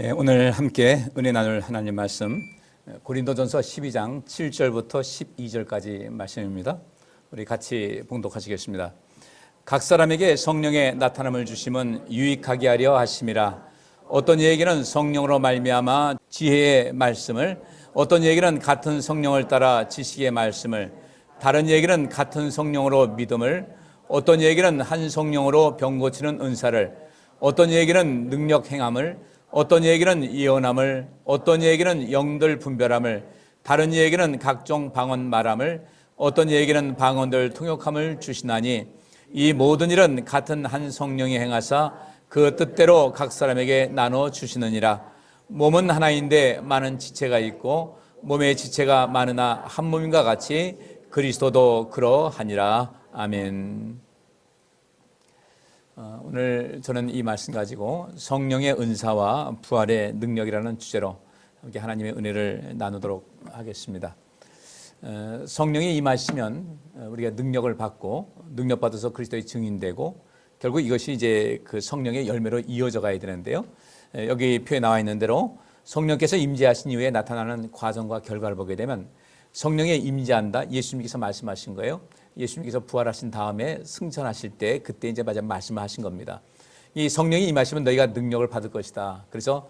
오늘 함께 은혜 나눌 하나님 말씀 고린도전서 12장 7절부터 12절까지 말씀입니다. 우리 같이 봉독하시겠습니다. 각 사람에게 성령의 나타남을 주심은 유익하게 하려 하심이라. 어떤 이에게는 성령으로 말미암아 지혜의 말씀을, 어떤 이에게는 같은 성령을 따라 지식의 말씀을, 다른 이에게는 같은 성령으로 믿음을, 어떤 이에게는 한 성령으로 병 고치는 은사를, 어떤 이에게는 능력 행함을, 어떤 이에게는 예언함을, 어떤 이에게는 영들 분별함을, 다른 이에게는 각종 방언 말함을, 어떤 이에게는 방언들 통역함을 주시나니, 이 모든 일은 같은 한 성령이 행하사 그 뜻대로 각 사람에게 나눠 주시느니라. 몸은 하나인데 많은 지체가 있고 몸의 지체가 많으나 한 몸인가 같이 그리스도도 그러하니라. 아멘. 오늘 저는 이 말씀 가지고 성령의 은사와 부활의 능력이라는 주제로 함께 하나님의 은혜를 나누도록 하겠습니다. 성령이 임하시면 우리가 능력을 받고 능력받아서 그리스도의 증인되고 결국 이것이 이제 그 성령의 열매로 이어져 가야 되는데요. 여기 표에 나와 있는 대로 성령께서 임재하신 이후에 나타나는 과정과 결과를 보게 되면 성령에 임재한다. 예수님께서 말씀하신 거예요. 예수님께서 부활하신 다음에 승천하실 때 그때 이제 마지막 말씀을 하신 겁니다. 이 성령이 임하시면 너희가 능력을 받을 것이다. 그래서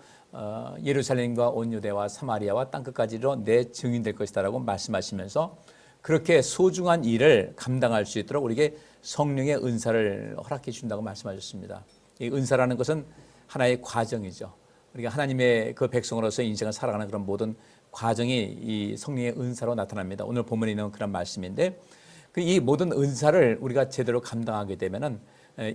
예루살렘과 온 유대와 사마리아와 땅끝까지로 내 증인 될 것이다라고 말씀하시면서 그렇게 소중한 일을 감당할 수 있도록 우리에게 성령의 은사를 허락해 준다고 말씀하셨습니다. 이 은사라는 것은 하나의 과정이죠. 우리가 하나님의 그 백성으로서 인생을 살아가는 그런 모든 과정이 이 성령의 은사로 나타납니다. 오늘 본문에 있는 그런 말씀인데 이 모든 은사를 우리가 제대로 감당하게 되면은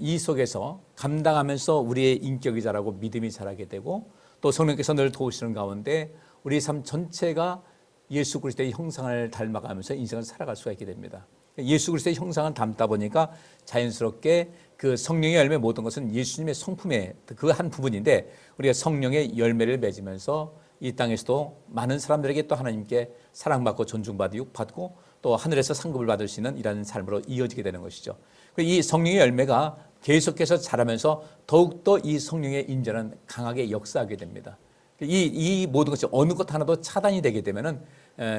이 속에서 감당하면서 우리의 인격이 자라고 믿음이 자라게 되고 또 성령께서 늘 도우시는 가운데 우리 삶 전체가 예수 그리스도의 형상을 닮아가면서 인생을 살아갈 수가 있게 됩니다. 예수 그리스도의 형상을 담다 보니까 자연스럽게 그 성령의 열매 모든 것은 예수님의 성품의 그 한 부분인데 우리가 성령의 열매를 맺으면서 이 땅에서도 많은 사람들에게 또 하나님께 사랑받고 존중받고 육받고 또 하늘에서 상급을 받을 수 있는 이런 삶으로 이어지게 되는 것이죠. 이 성령의 열매가 계속해서 자라면서 더욱더 이 성령의 임재는 강하게 역사하게 됩니다. 이 모든 것이 어느 것 하나도 차단이 되게 되면은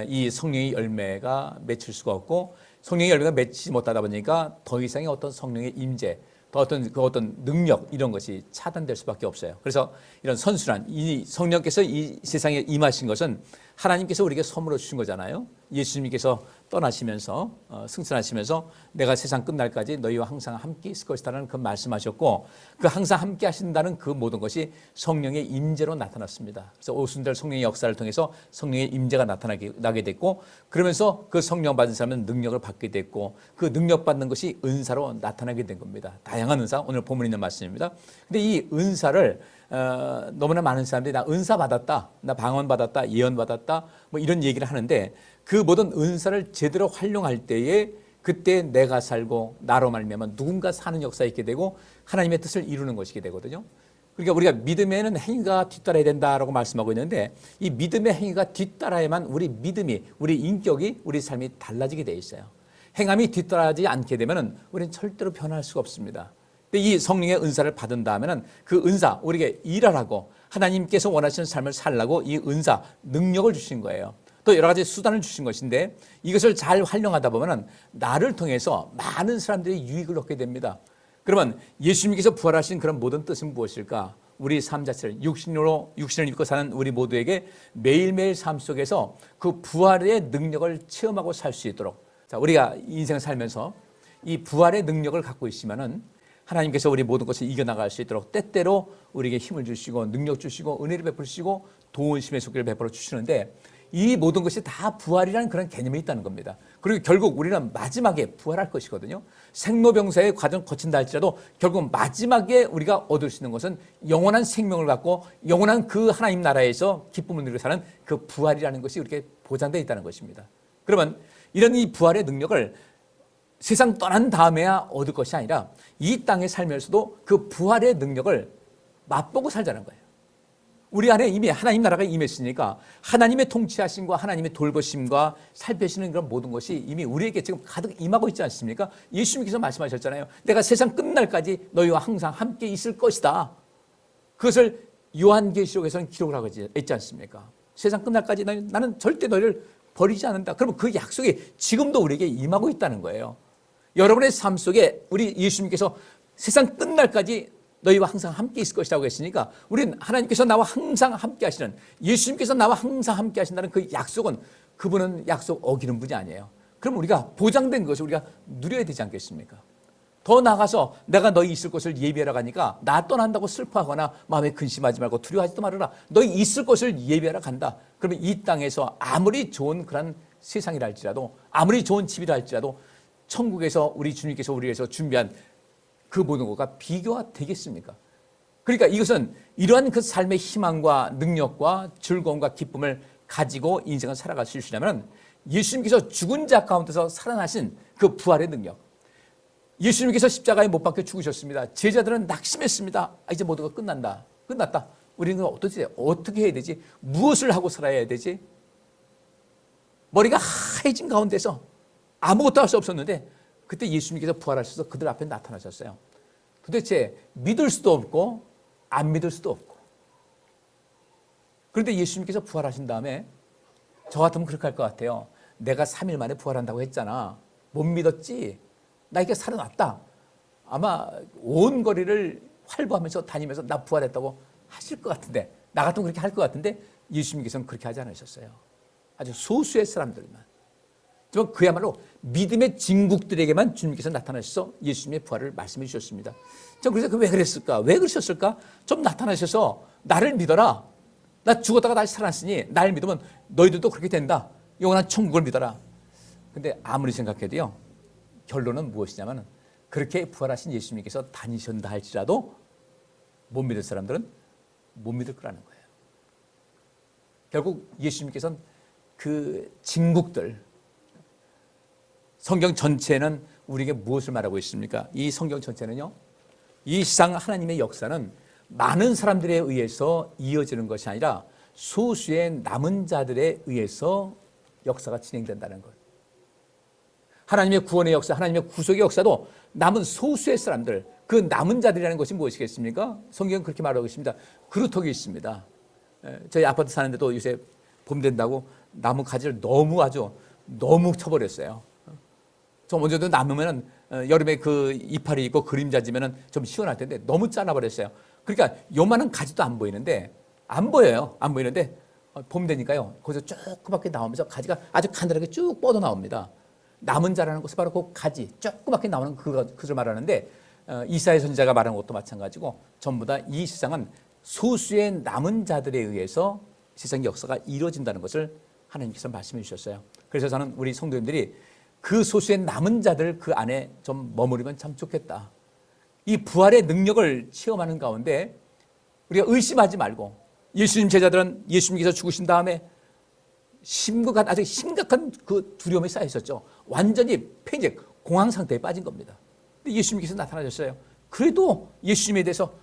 이 성령의 열매가 맺힐 수가 없고 성령의 열매가 맺히지 못하다 보니까 더 이상의 어떤 성령의 임재, 더 어떤 능력 이런 것이 차단될 수밖에 없어요. 그래서 이런 선순환, 이 성령께서 이 세상에 임하신 것은 하나님께서 우리에게 선물로 주신 거잖아요. 예수님께서 떠나시면서 승천하시면서 내가 세상 끝날까지 너희와 항상 함께 있을 것이다라는 그 말씀하셨고 그 항상 함께 하신다는 그 모든 것이 성령의 임재로 나타났습니다. 그래서 오순절 성령의 역사를 통해서 성령의 임재가 나게 됐고 그러면서 그 성령 받은 사람은 능력을 받게 됐고 그 능력 받는 것이 은사로 나타나게 된 겁니다. 다양한 은사, 오늘 본문에 있는 말씀입니다. 근데 이 은사를 너무나 많은 사람들이 나 은사 받았다, 나 방언 받았다, 예언 받았다 뭐 이런 얘기를 하는데 그 모든 은사를 제대로 활용할 때에 그때 내가 살고 나로 말미암아 누군가 사는 역사가 있게 되고 하나님의 뜻을 이루는 것이게 되거든요. 그러니까 우리가 믿음에는 행위가 뒤따라야 된다라고 말씀하고 있는데 이 믿음의 행위가 뒤따라야만 우리 믿음이, 우리 인격이, 우리 삶이 달라지게 돼 있어요. 행함이 뒤따라지 않게 되면 우리는 절대로 변할 수가 없습니다. 이 성령의 은사를 받은 다음에는 그 은사, 우리에게 일하라고 하나님께서 원하시는 삶을 살라고 이 은사, 능력을 주신 거예요. 또 여러 가지 수단을 주신 것인데 이것을 잘 활용하다 보면 나를 통해서 많은 사람들이 유익을 얻게 됩니다. 그러면 예수님께서 부활하신 그런 모든 뜻은 무엇일까? 우리 삶 자체를 육신을 입고 사는 우리 모두에게 매일매일 삶 속에서 그 부활의 능력을 체험하고 살 수 있도록 자, 우리가 인생을 살면서 이 부활의 능력을 갖고 있으면은 하나님께서 우리 모든 것을 이겨나갈 수 있도록 때때로 우리에게 힘을 주시고 능력 주시고 은혜를 베푸시고 도우심의 손길을 베풀어 주시는데 이 모든 것이 다 부활이라는 그런 개념이 있다는 겁니다. 그리고 결국 우리는 마지막에 부활할 것이거든요. 생로병사의 과정 거친다 할지라도 결국 마지막에 우리가 얻을 수 있는 것은 영원한 생명을 갖고 영원한 그 하나님 나라에서 기쁨을 누리고 사는 그 부활이라는 것이 우리에게 보장되어 있다는 것입니다. 그러면 이런 이 부활의 능력을 세상 떠난 다음에야 얻을 것이 아니라 이 땅에 살면서도 그 부활의 능력을 맛보고 살자는 거예요. 우리 안에 이미 하나님 나라가 임했으니까 하나님의 통치하심과 하나님의 돌보심과 살펴시는 그런 모든 것이 이미 우리에게 지금 가득 임하고 있지 않습니까? 예수님께서 말씀하셨잖아요. 내가 세상 끝날까지 너희와 항상 함께 있을 것이다. 그것을 요한계시록에서는 기록을 하고 있지 않습니까? 세상 끝날까지 나는 절대 너희를 버리지 않는다. 그러면 그 약속이 지금도 우리에게 임하고 있다는 거예요. 여러분의 삶 속에 우리 예수님께서 세상 끝날까지 너희와 항상 함께 있을 것이라고 했으니까 우리는 하나님께서 나와 항상 함께 하시는, 예수님께서 나와 항상 함께 하신다는 그 약속은, 그분은 약속 어기는 분이 아니에요. 그럼 우리가 보장된 것을 우리가 누려야 되지 않겠습니까? 더 나아가서 내가 너희 있을 곳을 예비하러 가니까 나 떠난다고 슬퍼하거나 마음에 근심하지 말고 두려워하지도 말아라. 너희 있을 곳을 예비하러 간다. 그러면 이 땅에서 아무리 좋은 그런 세상이라 할지라도, 아무리 좋은 집이라 할지라도 천국에서 우리 주님께서 우리 위해서 준비한 그 모든 것과 비교가 되겠습니까? 그러니까 이것은 이러한 그 삶의 희망과 능력과 즐거움과 기쁨을 가지고 인생을 살아갈 수 있으려면 예수님께서 죽은 자 가운데서 살아나신 그 부활의 능력, 예수님께서 십자가에 못 박혀 죽으셨습니다. 제자들은 낙심했습니다. 이제 모두가 끝났다. 우리는 어떻게 해야 되지? 무엇을 하고 살아야 되지? 머리가 하얘진 가운데서 아무것도 할 수 없었는데 그때 예수님께서 부활하셔서 그들 앞에 나타나셨어요. 도대체 믿을 수도 없고 안 믿을 수도 없고. 그런데 예수님께서 부활하신 다음에 저 같으면 그렇게 할 것 같아요. 내가 3일 만에 부활한다고 했잖아. 못 믿었지? 나 이게 살아났다. 아마 온 거리를 활보하면서 다니면서 나 부활했다고 하실 것 같은데, 나 같으면 그렇게 할 것 같은데 예수님께서는 그렇게 하지 않으셨어요. 아주 소수의 사람들만, 좀 그야말로 믿음의 진국들에게만 주님께서 나타나셔서 예수님의 부활을 말씀해 주셨습니다. 전 그래서 왜 그랬을까? 왜 그러셨을까? 좀 나타나셔서 나를 믿어라. 나 죽었다가 다시 살아났으니 날 믿으면 너희들도 그렇게 된다. 영원한 천국을 믿어라. 근데 아무리 생각해도요, 결론은 무엇이냐면 그렇게 부활하신 예수님께서 다니신다 할지라도 못 믿을 사람들은 못 믿을 거라는 거예요. 결국 예수님께서는 그 진국들, 성경 전체는 우리에게 무엇을 말하고 있습니까? 이 성경 전체는요, 이 세상 하나님의 역사는 많은 사람들에 의해서 이어지는 것이 아니라 소수의 남은 자들에 의해서 역사가 진행된다는 것. 하나님의 구원의 역사, 하나님의 구속의 역사도 남은 소수의 사람들, 그 남은 자들이라는 것이 무엇이겠습니까? 성경은 그렇게 말하고 있습니다. 그루터기 있습니다. 저희 아파트 사는데도 요새 봄 된다고 나무 가지를 너무 쳐버렸어요. 좀 언제도 남으면 여름에 그 이파리 있고 그림자지면 좀 시원할 텐데 너무 잘라버렸어요. 그러니까 요만한 가지도 안 보이는데, 안 보이는데 봄 되니까요, 거기서 조그맣게 나오면서 가지가 아주 가늘하게 쭉 뻗어 나옵니다. 남은 자라는 것은 바로 그 가지, 조그맣게 나오는 그것을 말하는데, 이사야 선지자가 말하는 것도 마찬가지고 전부 다 이 세상은 소수의 남은 자들에 의해서 세상 역사가 이루어진다는 것을 하나님께서 말씀해 주셨어요. 그래서 저는 우리 성도님들이 그 소수의 남은 자들 그 안에 좀 머무르면 참 좋겠다. 이 부활의 능력을 체험하는 가운데 우리가 의심하지 말고, 예수님 제자들은 예수님께서 죽으신 다음에 아주 심각한 그 두려움이 쌓여 있었죠. 완전히 패닉, 공황 상태에 빠진 겁니다. 근데 예수님께서 나타나셨어요. 그래도 예수님에 대해서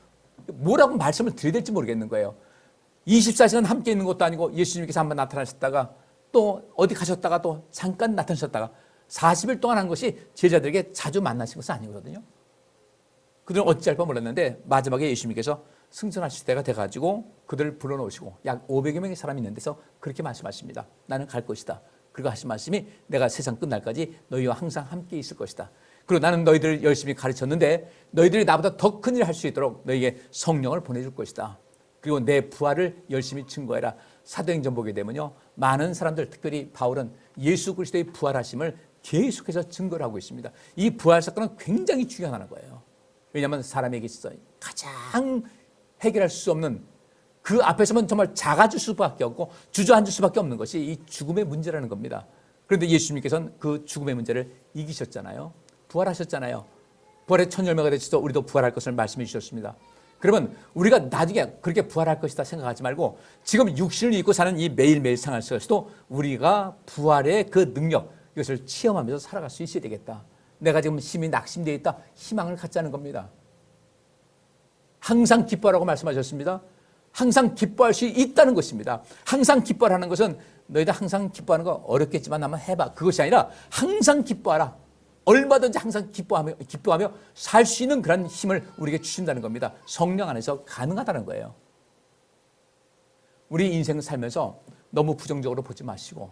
뭐라고 말씀을 드려야 될지 모르겠는 거예요. 24시간 함께 있는 것도 아니고 예수님께서 한번 나타나셨다가 또 어디 가셨다가 또 잠깐 나타나셨다가 40일 동안 한 것이 제자들에게 자주 만나신 것은 아니거든요. 그들은 어찌할 바 몰랐는데 마지막에 예수님께서 승천하실 때가 돼가지고 그들을 불러놓으시고 약 500여 명의 사람이 있는 데서 그렇게 말씀하십니다. 나는 갈 것이다. 그리고 하신 말씀이 내가 세상 끝날까지 너희와 항상 함께 있을 것이다. 그리고 나는 너희들을 열심히 가르쳤는데 너희들이 나보다 더 큰 일을 할 수 있도록 너희에게 성령을 보내줄 것이다. 그리고 내 부활을 열심히 증거해라. 사도행전 보게 되면요, 많은 사람들, 특별히 바울은 예수 그리스도의 부활하심을 계속해서 증거를 하고 있습니다. 이 부활 사건은 굉장히 중요한 거예요. 왜냐하면 사람에게 있어서 가장 해결할 수 없는, 그 앞에서만 정말 작아질 수밖에 없고 주저앉을 수밖에 없는 것이 이 죽음의 문제라는 겁니다. 그런데 예수님께서는 그 죽음의 문제를 이기셨잖아요. 부활하셨잖아요. 부활의 첫 열매가 되셔서 우리도 부활할 것을 말씀해 주셨습니다. 그러면 우리가 나중에 그렇게 부활할 것이다 생각하지 말고 지금 육신을 입고 사는 이 매일매일 생활 속에서도 우리가 부활의 그 능력, 이것을 체험하면서 살아갈 수 있어야 되겠다. 내가 지금 심히 낙심되어 있다. 희망을 갖자는 겁니다. 항상 기뻐하라고 말씀하셨습니다. 항상 기뻐할 수 있다는 것입니다. 항상 기뻐하라는 것은 너희들 항상 기뻐하는 거 어렵겠지만 한번 해봐. 그것이 아니라 항상 기뻐하라. 얼마든지 항상 기뻐하며 살 수 있는 그런 힘을 우리에게 주신다는 겁니다. 성령 안에서 가능하다는 거예요. 우리 인생 살면서 너무 부정적으로 보지 마시고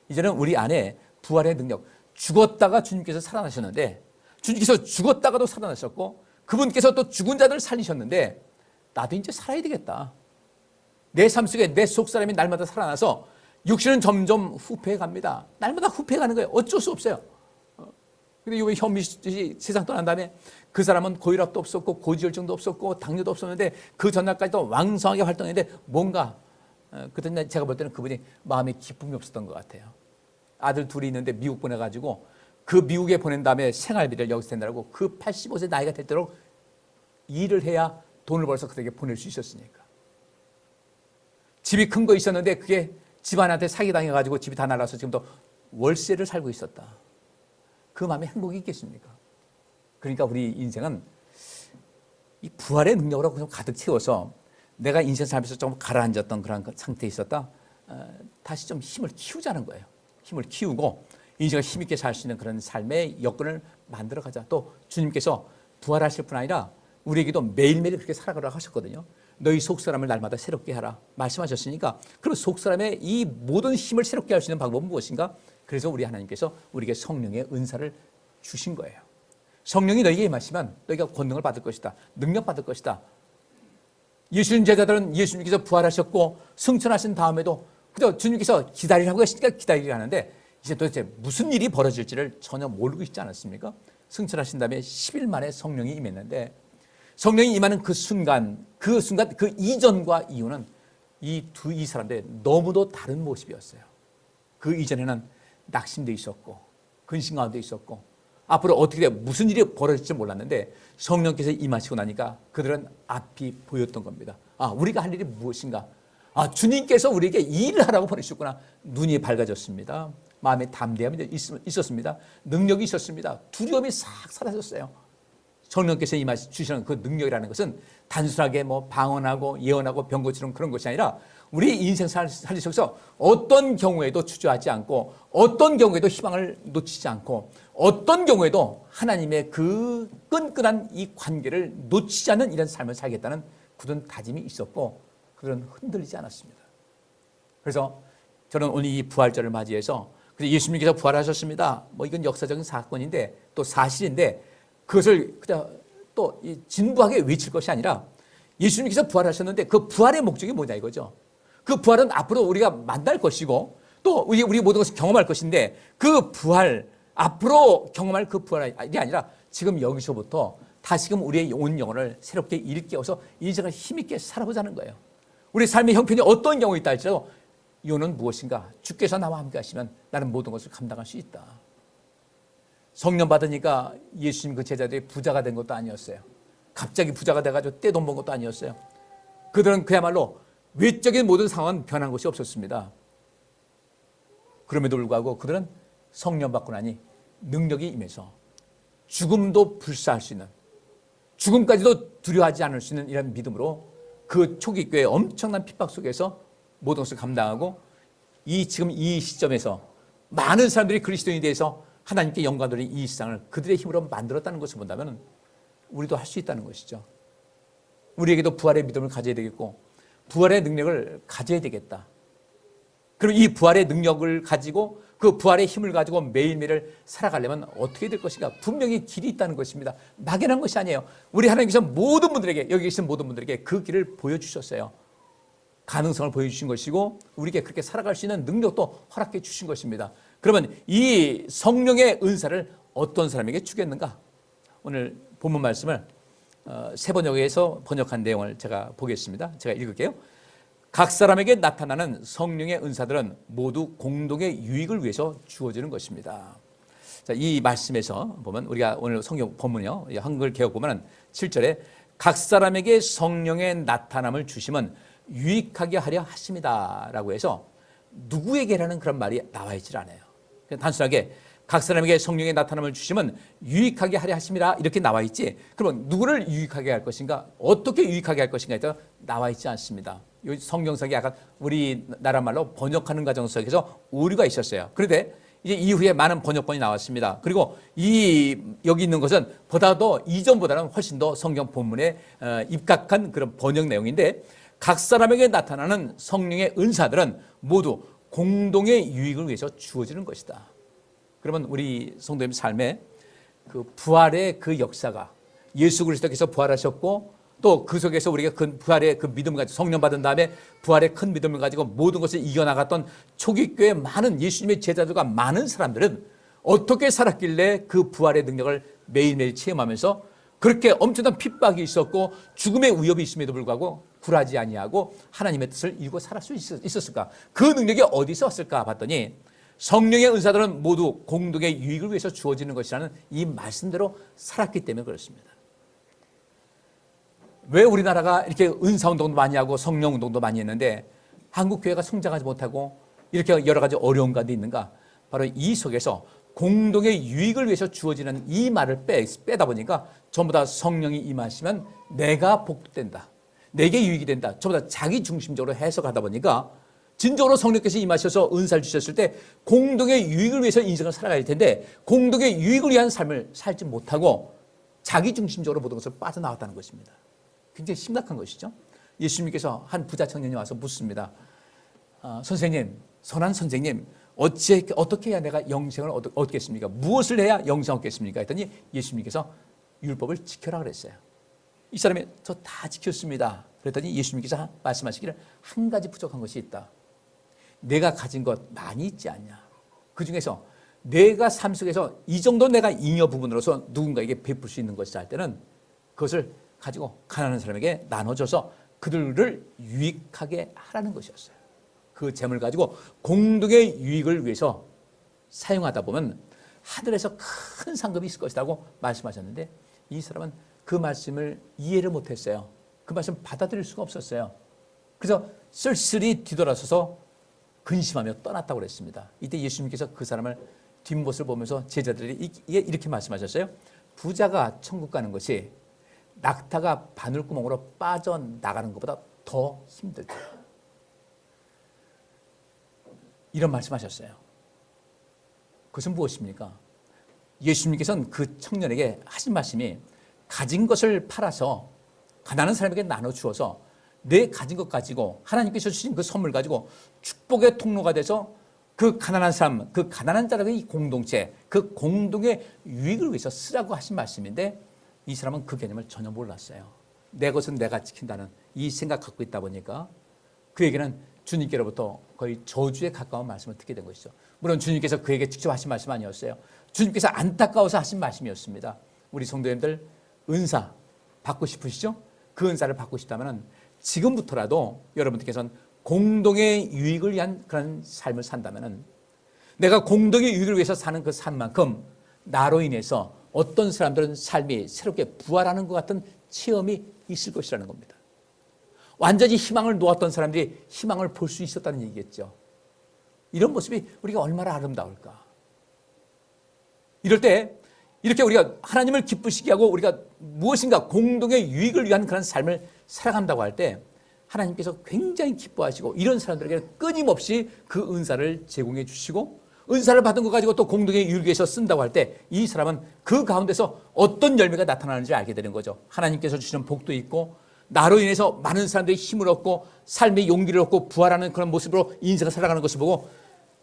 이제는 우리 안에 부활의 능력, 죽었다가 주님께서 살아나셨는데 주님께서 죽었다가도 살아나셨고 그분께서 또 죽은 자들을 살리셨는데 나도 이제 살아야 되겠다. 내 삶 속에 내 속사람이 날마다 살아나서 육신은 점점 후패해 갑니다. 날마다 후패해 가는 거예요. 어쩔 수 없어요. 근데 이 현미 씨 세상 떠난 다음에 그 사람은 고혈압도 없었고 고지혈증도 없었고 당뇨도 없었는데 그 전날까지도 왕성하게 활동했는데 뭔가 그때 제가 볼 때는 그분이 마음에 기쁨이 없었던 것 같아요. 아들 둘이 있는데 미국 보내가지고 그 미국에 보낸 다음에 생활비를 여기서 낸다고 그 85세 나이가 되도록 일을 해야 돈을 벌어서 그에게 보낼 수 있었으니까. 집이 큰 거 있었는데 그게 집안한테 사기당해가지고 집이 다 날라서 지금도 월세를 살고 있었다. 그 마음에 행복이 있겠습니까? 그러니까 우리 인생은 이 부활의 능력으로 그냥 가득 채워서 내가 인생 살면서 좀 가라앉았던 그런 상태에 있었다. 다시 좀 힘을 키우자는 거예요. 힘을 키우고 인생을 힘있게 살 수 있는 그런 삶의 여건을 만들어 가자. 또 주님께서 부활하실 뿐 아니라 우리에게도 매일매일 그렇게 살아가라고 하셨거든요. 너희 속사람을 날마다 새롭게 하라 말씀하셨으니까 그럼 속사람의 이 모든 힘을 새롭게 할 수 있는 방법은 무엇인가? 그래서 우리 하나님께서 우리에게 성령의 은사를 주신 거예요. 성령이 너희에게 임하시면 너희가 권능을 받을 것이다. 능력 받을 것이다. 예수님 제자들은 예수님께서 부활하셨고 승천하신 다음에도 그저 주님께서 기다리라고 하시니까 기다리려 하는데 이제 도대체 무슨 일이 벌어질지를 전혀 모르고 있지 않았습니까? 승천하신 다음에 10일 만에 성령이 임했는데 성령이 임하는 그 순간 그 이전과 이후는 이 사람들의 너무도 다른 모습이었어요. 그 이전에는 낙심도 있었고 근심 가운데 있었고 앞으로 어떻게 무슨 일이 벌어질지 몰랐는데 성령께서 임하시고 나니까 그들은 앞이 보였던 겁니다. 우리가 할 일이 무엇인가? 주님께서 우리에게 일을 하라고 보내셨구나. 눈이 밝아졌습니다. 마음에 담대함이 있었습니다. 능력이 있었습니다. 두려움이 싹 사라졌어요. 성령께서 주시는 그 능력이라는 것은 단순하게 방언하고 예언하고 병 고치는 그런 것이 아니라 우리 인생 살리 속에서 어떤 경우에도 주저하지 않고 어떤 경우에도 희망을 놓치지 않고 어떤 경우에도 하나님의 그 끈끈한 이 관계를 놓치지 않는 이런 삶을 살겠다는 굳은 다짐이 있었고 그들은 흔들리지 않았습니다. 그래서 저는 오늘 이 부활절을 맞이해서 예수님께서 부활하셨습니다. 이건 역사적인 사건인데 또 사실인데 그것을 그냥 또 진부하게 외칠 것이 아니라 예수님께서 부활하셨는데 그 부활의 목적이 뭐냐 이거죠. 그 부활은 앞으로 우리가 만날 것이고 또 우리 모든 것을 경험할 것인데 그 부활 앞으로 경험할 그 부활이 아니라 지금 여기서부터 다시금 우리의 온 영혼을 새롭게 일깨워서 인생을 힘있게 살아보자는 거예요. 우리 삶의 형편이 어떤 경우 있다 할지라도 이유는 무엇인가? 주께서 나와 함께 하시면 나는 모든 것을 감당할 수 있다. 성령 받으니까 예수님 그 제자들이 부자가 된 것도 아니었어요. 갑자기 부자가 돼가지고 떼돈 번 것도 아니었어요. 그들은 그야말로 외적인 모든 상황은 변한 것이 없었습니다. 그럼에도 불구하고 그들은 성령 받고 나니 능력이 임해서 죽음도 불사할 수 있는 죽음까지도 두려워하지 않을 수 있는 이런 믿음으로 그 초기 교회의 엄청난 핍박 속에서 모든 것을 감당하고 지금 이 시점에서 많은 사람들이 그리스도인에 대해서 하나님께 영광 돌린 이 세상을 그들의 힘으로 만들었다는 것을 본다면 우리도 할 수 있다는 것이죠. 우리에게도 부활의 믿음을 가져야 되겠고 부활의 능력을 가져야 되겠다. 그럼 이 부활의 능력을 가지고 그 부활의 힘을 가지고 매일매일 살아가려면 어떻게 될 것인가? 분명히 길이 있다는 것입니다. 막연한 것이 아니에요. 우리 하나님께서 모든 분들에게 여기 계신 모든 분들에게 그 길을 보여주셨어요. 가능성을 보여주신 것이고 우리에게 그렇게 살아갈 수 있는 능력도 허락해 주신 것입니다. 그러면 이 성령의 은사를 어떤 사람에게 주겠는가? 오늘 본문 말씀을 세 번역에서 번역한 내용을 제가 보겠습니다. 제가 읽을게요. 각 사람에게 나타나는 성령의 은사들은 모두 공동의 유익을 위해서 주어지는 것입니다. 자, 이 말씀에서 보면 우리가 오늘 성경 본문이요. 한글 개혁 보면 7절에 각 사람에게 성령의 나타남을 주심은 유익하게 하려 하십니다라고 해서 누구에게라는 그런 말이 나와 있질 않아요. 단순하게 각 사람에게 성령의 나타남을 주시면 유익하게 하려 하십니다 이렇게 나와 있지. 그러면 누구를 유익하게 할 것인가, 어떻게 유익하게 할 것인가에 따라 나와 있지 않습니다. 성경석이 약간 우리나라 말로 번역하는 과정 속에서 오류가 있었어요. 그런데 이제 이후에 많은 번역본이 나왔습니다. 그리고 여기 있는 것은 보다도 이전보다는 훨씬 더 성경 본문에 입각한 그런 번역 내용인데 각 사람에게 나타나는 성령의 은사들은 모두 공동의 유익을 위해서 주어지는 것이다. 그러면 우리 성도님 삶에 그 부활의 그 역사가 예수 그리스도께서 부활하셨고 또 그 속에서 우리가 그 부활의 그 믿음을 가지고 성령 받은 다음에 부활의 큰 믿음을 가지고 모든 것을 이겨나갔던 초기 교회 많은 예수님의 제자들과 많은 사람들은 어떻게 살았길래 그 부활의 능력을 매일매일 체험하면서 그렇게 엄청난 핍박이 있었고 죽음의 위협이 있음에도 불구하고 굴하지 아니하고 하나님의 뜻을 이루고 살할 수 있었을까? 그 능력이 어디서 왔을까 봤더니 성령의 은사들은 모두 공동의 유익을 위해서 주어지는 것이라는 이 말씀대로 살았기 때문에 그렇습니다. 왜 우리나라가 이렇게 은사운동도 많이 하고 성령운동도 많이 했는데 한국교회가 성장하지 못하고 이렇게 여러 가지 어려운 가운데 있는가? 바로 이 속에서 공동의 유익을 위해서 주어지는 이 말을 빼다 보니까 전부 다 성령이 임하시면 내가 복된다, 내게 유익이 된다, 전부 다 자기 중심적으로 해석하다 보니까 진정으로 성령께서 임하셔서 은사를 주셨을 때 공동의 유익을 위해서 인생을 살아가야 텐데 공동의 유익을 위한 삶을 살지 못하고 자기 중심적으로 모든 것을 빠져나왔다는 것입니다. 굉장히 심각한 것이죠. 예수님께서 한 부자 청년이 와서 묻습니다. 선생님, 선한 선생님, 어떻게 해야 내가 영생을 얻겠습니까? 무엇을 해야 영생 얻겠습니까? 했더니 예수님께서 율법을 지켜라 그랬어요. 이 사람이 저 다 지켰습니다. 그랬더니 예수님께서 말씀하시기를 한 가지 부족한 것이 있다. 내가 가진 것 많이 있지 않냐. 그 중에서 내가 삶 속에서 이 정도 내가 잉여 부분으로서 누군가에게 베풀 수 있는 것이다 할 때는 그것을 가지고 가난한 사람에게 나눠줘서 그들을 유익하게 하라는 것이었어요. 그 재물을 가지고 공동의 유익을 위해서 사용하다 보면 하늘에서 큰 상급이 있을 것이라고 말씀하셨는데 이 사람은 그 말씀을 이해를 못했어요. 그 말씀 받아들일 수가 없었어요. 그래서 쓸쓸히 뒤돌아서서 근심하며 떠났다고 그랬습니다. 이때 예수님께서 그 사람을 뒷모습을 보면서 제자들이 이렇게 말씀하셨어요. 부자가 천국 가는 것이 낙타가 바늘구멍으로 빠져나가는 것보다 더 힘들다. 이런 말씀하셨어요. 그것은 무엇입니까? 예수님께서는 그 청년에게 하신 말씀이 가진 것을 팔아서 가난한 사람에게 나눠주어서 내 가진 것 가지고 하나님께서 주신 그 선물 가지고 축복의 통로가 돼서 그 가난한 사람, 그 가난한 자들의 이 공동체, 그 공동의 유익을 위해서 쓰라고 하신 말씀인데 이 사람은 그 개념을 전혀 몰랐어요. 내 것은 내가 지킨다는 이 생각 갖고 있다 보니까 그에게는 주님께로부터 거의 저주에 가까운 말씀을 듣게 된 것이죠. 물론 주님께서 그에게 직접 하신 말씀 아니었어요. 주님께서 안타까워서 하신 말씀이었습니다. 우리 성도님들 은사 받고 싶으시죠? 그 은사를 받고 싶다면 지금부터라도 여러분들께서는 공동의 유익을 위한 그런 삶을 산다면 내가 공동의 유익을 위해서 사는 그 삶만큼 나로 인해서 어떤 사람들은 삶이 새롭게 부활하는 것 같은 체험이 있을 것이라는 겁니다. 완전히 희망을 놓았던 사람들이 희망을 볼 수 있었다는 얘기겠죠. 이런 모습이 우리가 얼마나 아름다울까. 이럴 때 이렇게 우리가 하나님을 기쁘시게 하고 우리가 무엇인가 공동의 유익을 위한 그런 삶을 살아간다고 할 때 하나님께서 굉장히 기뻐하시고 이런 사람들에게 끊임없이 그 은사를 제공해 주시고 은사를 받은 것 가지고 또 공동의 유익을 위해서 쓴다고 할 때 이 사람은 그 가운데서 어떤 열매가 나타나는지 알게 되는 거죠. 하나님께서 주시는 복도 있고 나로 인해서 많은 사람들이 힘을 얻고 삶의 용기를 얻고 부활하는 그런 모습으로 인생을 살아가는 것을 보고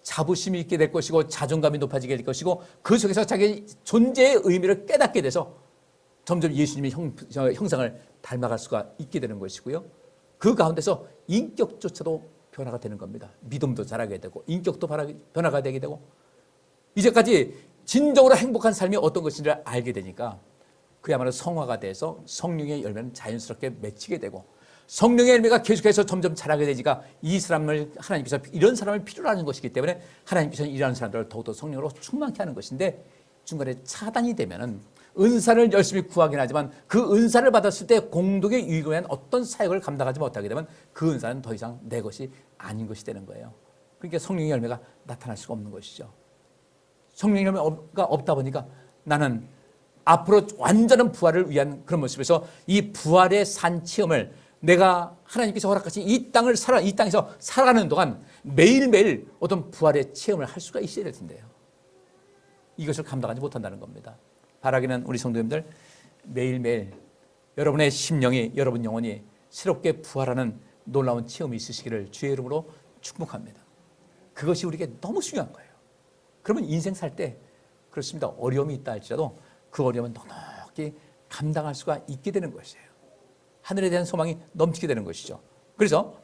자부심이 있게 될 것이고 자존감이 높아지게 될 것이고 그 속에서 자기 존재의 의미를 깨닫게 돼서 점점 예수님의 형상을 닮아갈 수가 있게 되는 것이고요. 그 가운데서 인격조차도 변화가 되는 겁니다. 믿음도 자라게 되고 인격도 변화가 되게 되고 이제까지 진정으로 행복한 삶이 어떤 것인지를 알게 되니까 그야말로 성화가 돼서 성령의 열매는 자연스럽게 맺히게 되고 성령의 열매가 계속해서 점점 자라게 되니까 이 사람을 하나님께서 이런 사람을 필요로 하는 것이기 때문에 하나님께서는 이러한 사람들을 더욱더 성령으로 충만케 하는 것인데 중간에 차단이 되면은 은사를 열심히 구하긴 하지만 그 은사를 받았을 때 공동의 유익을 위한 어떤 사역을 감당하지 못하게 되면 그 은사는 더 이상 내 것이 아닌 것이 되는 거예요. 그러니까 성령의 열매가 나타날 수가 없는 것이죠. 성령의 열매가 없다 보니까 나는 앞으로 완전한 부활을 위한 그런 모습에서 이 부활의 산 체험을 내가 하나님께서 허락하신 이 땅에서 살아가는 동안 매일매일 어떤 부활의 체험을 할 수가 있어야 될 텐데요. 이것을 감당하지 못한다는 겁니다. 바라기는 우리 성도님들 매일매일 여러분의 심령이 여러분 영혼이 새롭게 부활하는 놀라운 체험이 있으시기를 주의 이름으로 축복합니다. 그것이 우리에게 너무 중요한 거예요. 그러면 인생 살 때 그렇습니다. 어려움이 있다 할지라도 그 어려움은 넉넉히 감당할 수가 있게 되는 것이에요. 하늘에 대한 소망이 넘치게 되는 것이죠. 그래서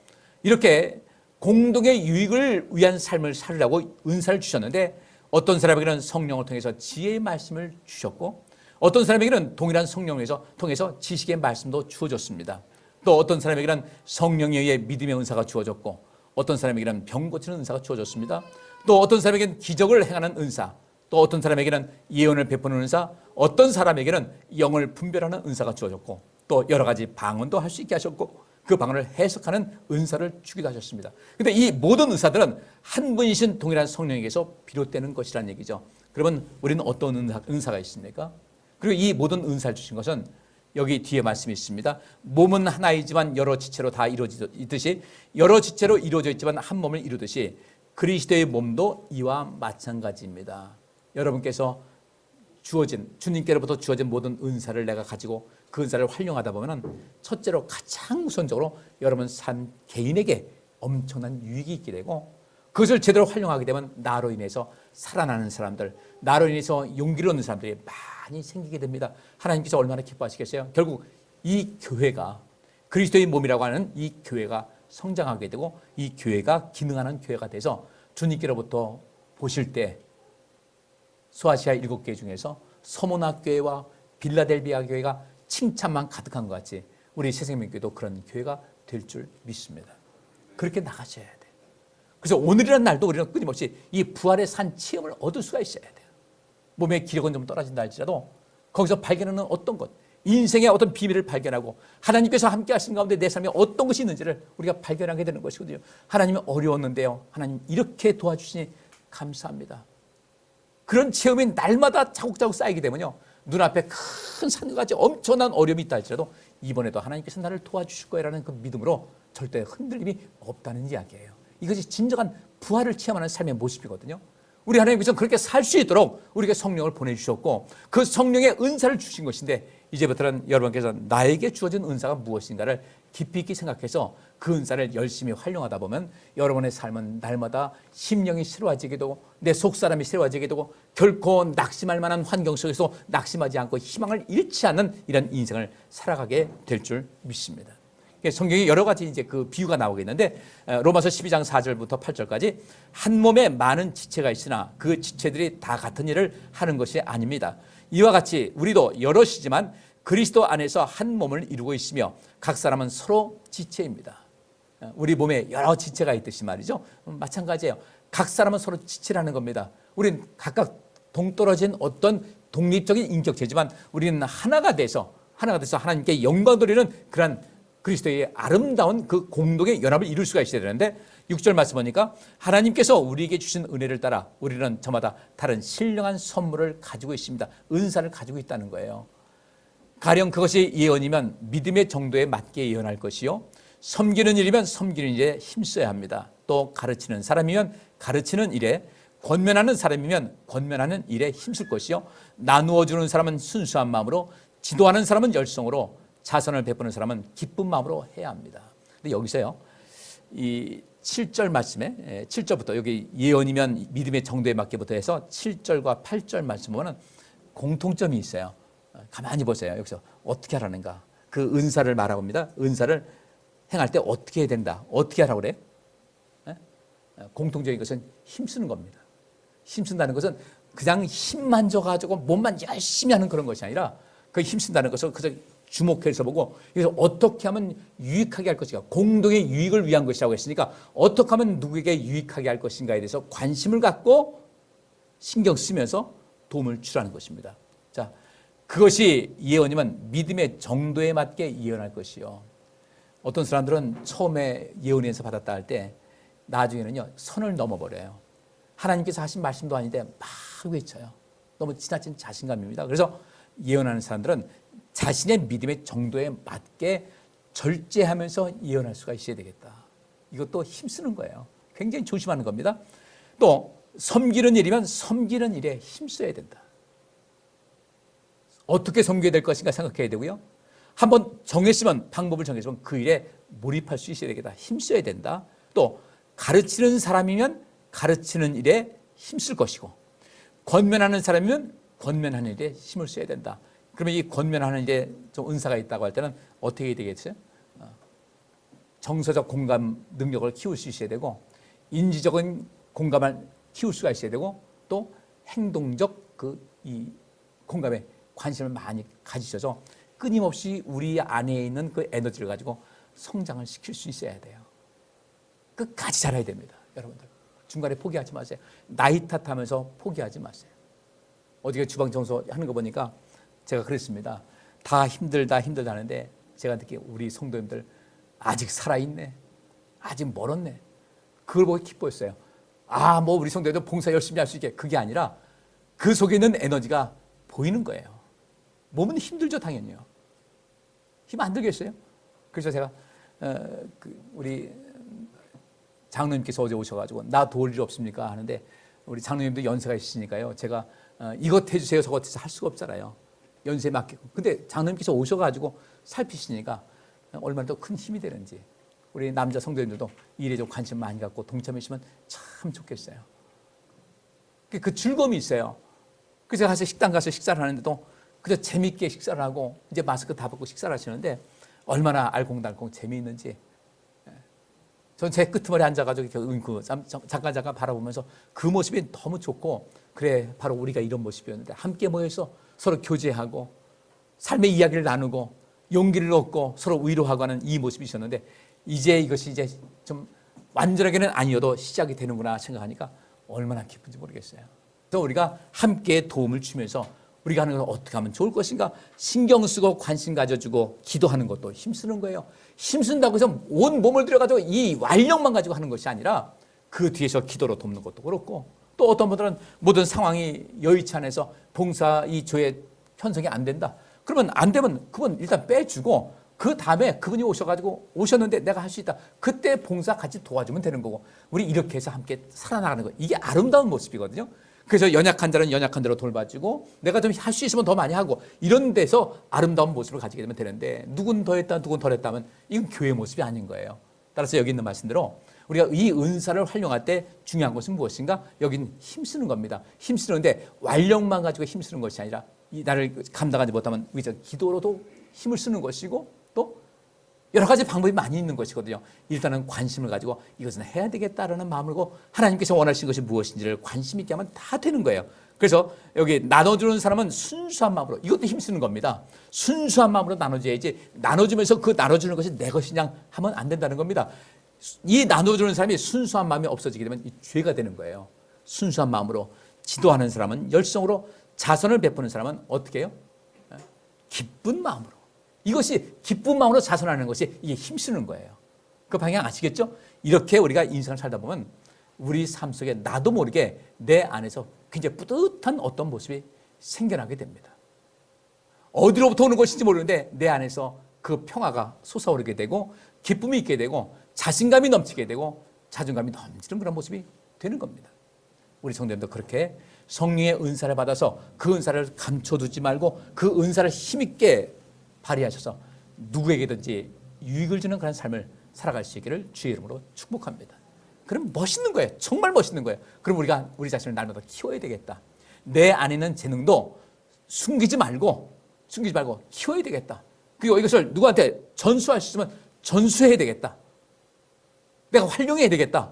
이렇게 공동의 유익을 위한 삶을 살으라고 은사를 주셨는데 어떤 사람에게는 성령을 통해서 지혜의 말씀을 주셨고 어떤 사람에게는 동일한 성령을 통해서 지식의 말씀도 주어졌습니다. 또 어떤 사람에게는 성령에 의해 믿음의 은사가 주어졌고 어떤 사람에게는 병 고치는 은사가 주어졌습니다. 또 어떤 사람에게는 기적을 행하는 은사, 또 어떤 사람에게는 예언을 베푸는 은사, 어떤 사람에게는 영을 분별하는 은사가 주어졌고 또 여러 가지 방언도 할 수 있게 하셨고 그 방언을 해석하는 은사를 주기도 하셨습니다. 그런데 이 모든 은사들은 한 분이신 동일한 성령에게서 비롯되는 것이라는 얘기죠. 그러면 우리는 어떤 은사가 있습니까? 그리고 이 모든 은사를 주신 것은 여기 뒤에 말씀이 있습니다. 몸은 하나이지만 여러 지체로 다 이루어지듯이 여러 지체로 이루어져 있지만 한 몸을 이루듯이 그리스도의 몸도 이와 마찬가지입니다. 여러분께서 주님께로부터 주어진 모든 은사를 내가 가지고 그 은사를 활용하다 보면 첫째로 가장 우선적으로 여러분 삶 개인에게 엄청난 유익이 있게 되고 그것을 제대로 활용하게 되면 나로 인해서 살아나는 사람들, 나로 인해서 용기를 얻는 사람들이 많이 생기게 됩니다. 하나님께서 얼마나 기뻐하시겠어요? 결국 이 교회가 그리스도의 몸이라고 하는 이 교회가 성장하게 되고 이 교회가 기능하는 교회가 돼서 주님께로부터 보실 때 소아시아 7개 중에서 서모나 교회와 빌라델비아 교회가 칭찬만 가득한 것 같이 우리 새생명교회도 그런 교회가 될 줄 믿습니다. 그렇게 나가셔야 돼요. 그래서 오늘이라는 날도 우리는 끊임없이 이 부활의 산 체험을 얻을 수가 있어야 돼요. 몸의 기력은 좀 떨어진다 할지라도 거기서 발견하는 어떤 것, 인생의 어떤 비밀을 발견하고 하나님께서 함께 하신 가운데 내 삶에 어떤 것이 있는지를 우리가 발견하게 되는 것이거든요. 하나님은 어려웠는데요. 하나님 이렇게 도와주시니 감사합니다. 그런 체험이 날마다 차곡차곡 쌓이게 되면요. 눈앞에 큰 산같이 엄청난 어려움이 있다 할지라도 이번에도 하나님께서 나를 도와주실 거라는 그 믿음으로 절대 흔들림이 없다는 이야기예요. 이것이 진정한 부활을 체험하는 삶의 모습이거든요. 우리 하나님께서 그렇게 살 수 있도록 우리에게 성령을 보내주셨고 그 성령의 은사를 주신 것인데 이제부터는 여러분께서 나에게 주어진 은사가 무엇인가를 깊이 있게 생각해서 그 은사를 열심히 활용하다 보면 여러분의 삶은 날마다 심령이 새로워지게 되고 내 속사람이 새로워지게 되고 결코 낙심할 만한 환경 속에서 낙심하지 않고 희망을 잃지 않는 이런 인생을 살아가게 될 줄 믿습니다. 성경에 여러 가지 이제 그 비유가 나오겠는데 로마서 12장 4절부터 8절까지 한 몸에 많은 지체가 있으나 그 지체들이 다 같은 일을 하는 것이 아닙니다. 이와 같이 우리도 여럿이지만 그리스도 안에서 한 몸을 이루고 있으며 각 사람은 서로 지체입니다. 우리 몸에 여러 지체가 있듯이 말이죠. 마찬가지예요. 각 사람은 서로 지체라는 겁니다. 우리는 각각 동떨어진 어떤 독립적인 인격체지만 우리는 하나가 돼서 하나님께 영광 돌리는 그런 그리스도의 아름다운 그 공동의 연합을 이룰 수가 있어야 되는데 6절 말씀 보니까 하나님께서 우리에게 주신 은혜를 따라 우리는 저마다 다른 신령한 선물을 가지고 있습니다. 은사를 가지고 있다는 거예요. 가령 그것이 예언이면 믿음의 정도에 맞게 예언할 것이요 섬기는 일이면 섬기는 일에 힘써야 합니다. 또 가르치는 사람이면 가르치는 일에 권면하는 사람이면 권면하는 일에 힘쓸 것이요 나누어 주는 사람은 순수한 마음으로 지도하는 사람은 열성으로 자선을 베푸는 사람은 기쁜 마음으로 해야 합니다. 근데 여기서요, 이 7절 말씀에 7절부터 여기 예언이면 믿음의 정도에 맞게부터 해서 7절과 8절 말씀 보면 공통점이 있어요. 가만히 보세요. 여기서 어떻게 하라는가? 그 은사를 말하고 합니다. 은사를 행할 때 어떻게 해야 된다? 어떻게 하라고 그래요? 공통적인 것은 힘쓰는 겁니다. 힘쓴다는 것은 그냥 힘만 줘가지고 몸만 열심히 하는 그런 것이 아니라 그 힘쓴다는 것을 그저 주목해서 보고 그래서 어떻게 하면 유익하게 할 것인가 공동의 유익을 위한 것이라고 했으니까 어떻게 하면 누구에게 유익하게 할 것인가에 대해서 관심을 갖고 신경 쓰면서 도움을 주라는 것입니다. 자, 그것이 예언이면 믿음의 정도에 맞게 예언할 것이요. 어떤 사람들은 처음에 예언에서 받았다 할 때 나중에는요 선을 넘어버려요. 하나님께서 하신 말씀도 아닌데 막 외쳐요. 너무 지나친 자신감입니다. 그래서 예언하는 사람들은 자신의 믿음의 정도에 맞게 절제하면서 예언할 수가 있어야 되겠다. 이것도 힘쓰는 거예요. 굉장히 조심하는 겁니다. 또 섬기는 일이면 섬기는 일에 힘써야 된다. 어떻게 섬겨야 될 것인가 생각해야 되고요. 한번 정했으면, 방법을 정했으면 그 일에 몰입할 수 있어야 되겠다. 힘써야 된다. 또 가르치는 사람이면 가르치는 일에 힘쓸 것이고, 권면하는 사람이면 권면하는 일에 힘을 써야 된다. 그러면 이 권면하는 일에 좀 은사가 있다고 할 때는 어떻게 해야 되겠어요? 정서적 공감 능력을 키울 수 있어야 되고, 인지적인 공감을 키울 수가 있어야 되고, 또 행동적 이 공감에 관심을 많이 가지셔서 끊임없이 우리 안에 있는 그 에너지를 가지고 성장을 시킬 수 있어야 돼요. 끝까지 잘해야 됩니다. 여러분들 중간에 포기하지 마세요. 나이 탓하면서 포기하지 마세요. 어디가 주방 청소하는 거 보니까 제가 그랬습니다. 다 힘들다 하는데 제가 느끼기에 우리 성도님들 아직 살아있네, 아직 멀었네, 그걸 보고 기뻐했어요. 뭐 우리 성도님들 봉사 열심히 할 수 있게. 그게 아니라 그 속에 있는 에너지가 보이는 거예요. 몸은 힘들죠, 당연히요. 힘 안 들겠어요? 그래서 제가 우리 장로님께서 어제 오셔가지고 나 도울 일 없습니까 하는데, 우리 장로님도 연세가 있으시니까요, 제가 이것 해주세요 저것 해주세요 할 수가 없잖아요. 연세에 맡기고. 근데 장로님께서 오셔가지고 살피시니까 얼마나 더 큰 힘이 되는지, 우리 남자 성도님들도 일에 좀 관심 많이 갖고 동참해주시면 참 좋겠어요. 그 즐거움이 있어요. 그래서 가서 식당 가서 식사를 하는데도 그저 재미있게 식사를 하고 이제 마스크 다 벗고 식사를 하시는데 얼마나 알콩달콩 재미있는지. 전 제 끄트머리 앉아가지고 잠깐 바라보면서 그 모습이 너무 좋고, 그래 바로 우리가 이런 모습이었는데, 함께 모여서 서로 교제하고 삶의 이야기를 나누고 용기를 얻고 서로 위로하고 하는 이 모습이 있었는데, 이제 이것이 이제 좀 완전하게는 아니어도 시작이 되는구나 생각하니까 얼마나 기쁜지 모르겠어요. 그래서 우리가 함께 도움을 주면서 우리가 하는 걸 어떻게 하면 좋을 것인가 신경 쓰고 관심 가져주고 기도하는 것도 힘쓰는 거예요. 힘쓴다고 해서 온 몸을 들여가지고 이 완력만 가지고 하는 것이 아니라 그 뒤에서 기도로 돕는 것도 그렇고, 또 어떤 분들은 모든 상황이 여의치 않아서 봉사 이 조에 편성이 안 된다. 그러면 안 되면 그건 일단 빼주고, 그 다음에 그분이 오셨는데 내가 할 수 있다. 그때 봉사 같이 도와주면 되는 거고, 우리 이렇게 해서 함께 살아나가는 거예요. 이게 아름다운 모습이거든요. 그래서 연약한 자는 연약한 대로 돌봐주고, 내가 좀 할 수 있으면 더 많이 하고, 이런 데서 아름다운 모습을 가지게 되면 되는데, 누군 더 했다 누군 덜 했다 하면 이건 교회 모습이 아닌 거예요. 따라서 여기 있는 말씀대로 우리가 이 은사를 활용할 때 중요한 것은 무엇인가? 여기는 힘쓰는 겁니다. 힘쓰는데 완력만 가지고 힘쓰는 것이 아니라 이 나를 감당하지 못하면 우리 기도로도 힘을 쓰는 것이고, 또 여러 가지 방법이 많이 있는 것이거든요. 일단은 관심을 가지고 이것은 해야 되겠다라는 마음을 갖고 하나님께서 원하시는 것이 무엇인지를 관심 있게 하면 다 되는 거예요. 그래서 여기 나눠주는 사람은 순수한 마음으로, 이것도 힘쓰는 겁니다. 순수한 마음으로 나눠줘야지, 나눠주면서 그 나눠주는 것이 내 것이냐 하면 안 된다는 겁니다. 이 나눠주는 사람이 순수한 마음이 없어지게 되면 이 죄가 되는 거예요. 순수한 마음으로 지도하는 사람은 열성으로, 자선을 베푸는 사람은 어떻게 해요? 기쁜 마음으로. 이것이 기쁜 마음으로 자선하는 것이 이게 힘쓰는 거예요. 그 방향 아시겠죠? 이렇게 우리가 인생을 살다 보면 우리 삶 속에 나도 모르게 내 안에서 굉장히 뿌듯한 어떤 모습이 생겨나게 됩니다. 어디로부터 오는 것인지 모르는데 내 안에서 그 평화가 솟아오르게 되고, 기쁨이 있게 되고, 자신감이 넘치게 되고, 자존감이 넘치는 그런 모습이 되는 겁니다. 우리 성도님도 그렇게 성령의 은사를 받아서 그 은사를 감춰두지 말고 그 은사를 힘있게 발휘하셔서 누구에게든지 유익을 주는 그런 삶을 살아갈 수 있기를 주의 이름으로 축복합니다. 그럼 멋있는 거예요. 정말 멋있는 거예요. 그럼 우리가 우리 자신을 날마다 키워야 되겠다. 내 안에 있는 재능도 숨기지 말고 키워야 되겠다. 그리고 이것을 누구한테 전수할 수 있으면 전수해야 되겠다. 내가 활용해야 되겠다.